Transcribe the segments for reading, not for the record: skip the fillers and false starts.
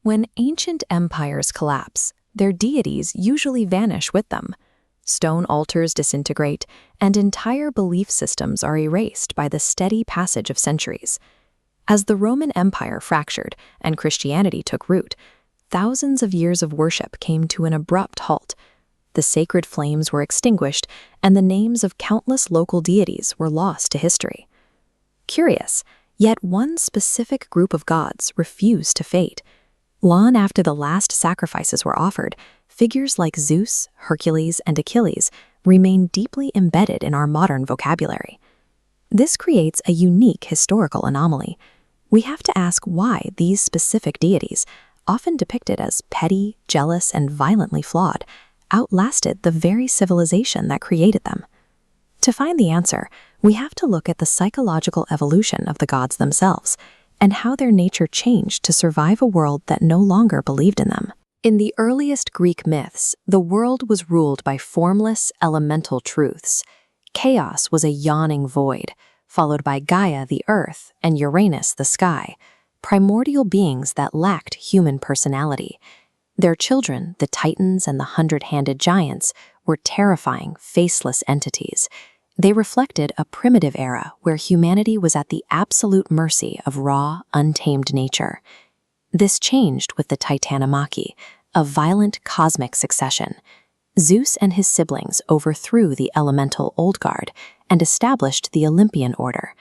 When ancient empires collapse, their deities usually vanish with them. Stone altars disintegrate, and entire belief systems are erased by the steady passage of centuries. As the Roman Empire fractured and Christianity took root, thousands of years of worship came to an abrupt halt. The sacred flames were extinguished, and the names of countless local deities were lost to history. Curious, yet one specific group of gods refused to fade. Long after the last sacrifices were offered, figures like Zeus, Hercules, and Achilles remain deeply embedded in our modern vocabulary. This creates a unique historical anomaly. We have to ask why these specific deities, often depicted as petty, jealous, and violently flawed, outlasted the very civilization that created them. To find the answer, we have to look at the psychological evolution of the gods themselves, and how their nature changed to survive a world that no longer believed in them. In the earliest Greek myths, the world was ruled by formless, elemental truths. Chaos was a yawning void, followed by Gaia, the earth, and Uranus, the sky, primordial beings that lacked human personality. Their children, the Titans and the hundred-handed giants, were terrifying, faceless entities. They reflected a primitive era where humanity was at the absolute mercy of raw, untamed nature. This changed with the Titanomachy, a violent cosmic succession. Zeus and his siblings overthrew the elemental Old Guard and established the Olympian order.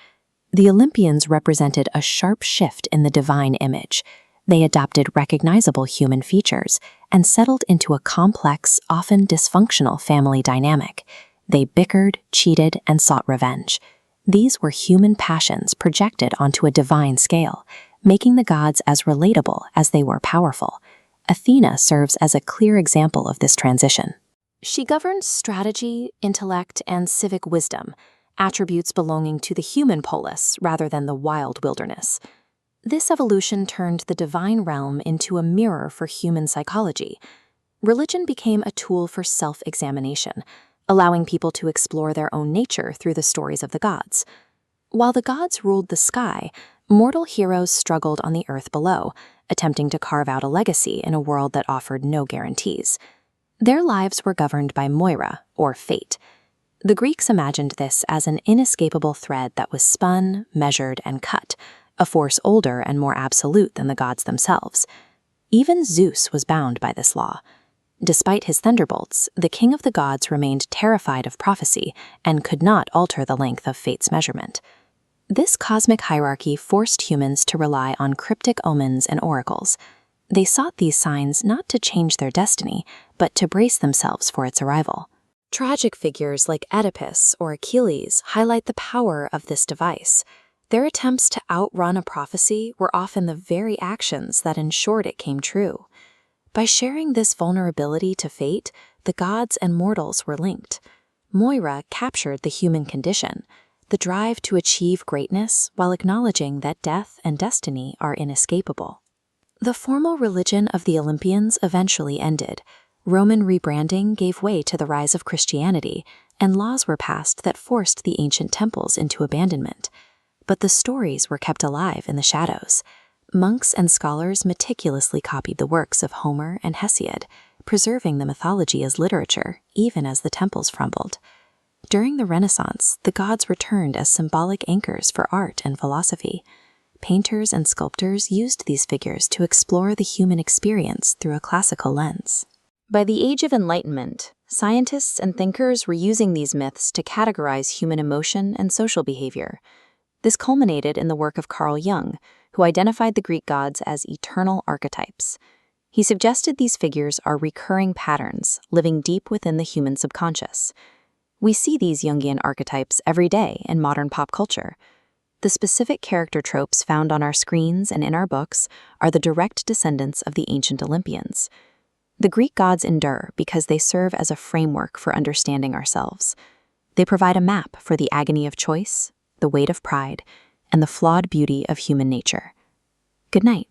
The Olympians represented a sharp shift in the divine image. They adopted recognizable human features and settled into a complex, often dysfunctional family dynamic. They bickered, cheated, and sought revenge. These were human passions projected onto a divine scale, making the gods as relatable as they were powerful. Athena serves as a clear example of this transition. She governs strategy, intellect, and civic wisdom, attributes belonging to the human polis rather than the wild wilderness. This evolution turned the divine realm into a mirror for human psychology. Religion became a tool for self-examination, allowing people to explore their own nature through the stories of the gods. While the gods ruled the sky, mortal heroes struggled on the earth below, attempting to carve out a legacy in a world that offered no guarantees. Their lives were governed by Moira, or fate. The Greeks imagined this as an inescapable thread that was spun, measured, and cut, a force older and more absolute than the gods themselves. Even Zeus was bound by this law. Despite his thunderbolts, the king of the gods remained terrified of prophecy and could not alter the length of fate's measurement. This cosmic hierarchy forced humans to rely on cryptic omens and oracles. They sought these signs not to change their destiny, but to brace themselves for its arrival. Tragic figures like Oedipus or Achilles highlight the power of this device. Their attempts to outrun a prophecy were often the very actions that ensured it came true. By sharing this vulnerability to fate, the gods and mortals were linked. Moira captured the human condition, the drive to achieve greatness while acknowledging that death and destiny are inescapable. The formal religion of the Olympians eventually ended. Roman rebranding gave way to the rise of Christianity, and laws were passed that forced the ancient temples into abandonment. But the stories were kept alive in the shadows. Monks and scholars meticulously copied the works of Homer and Hesiod, preserving the mythology as literature, even as the temples crumbled. During the Renaissance, the gods returned as symbolic anchors for art and philosophy. Painters and sculptors used these figures to explore the human experience through a classical lens. By the Age of Enlightenment, scientists and thinkers were using these myths to categorize human emotion and social behavior. This culminated in the work of Carl Jung, who identified the Greek gods as eternal archetypes. He suggested these figures are recurring patterns living deep within the human subconscious. We see these Jungian archetypes every day in modern pop culture. The specific character tropes found on our screens and in our books are the direct descendants of the ancient Olympians. The Greek gods endure because they serve as a framework for understanding ourselves. They provide a map for the agony of choice, the weight of pride, and the flawed beauty of human nature. Good night.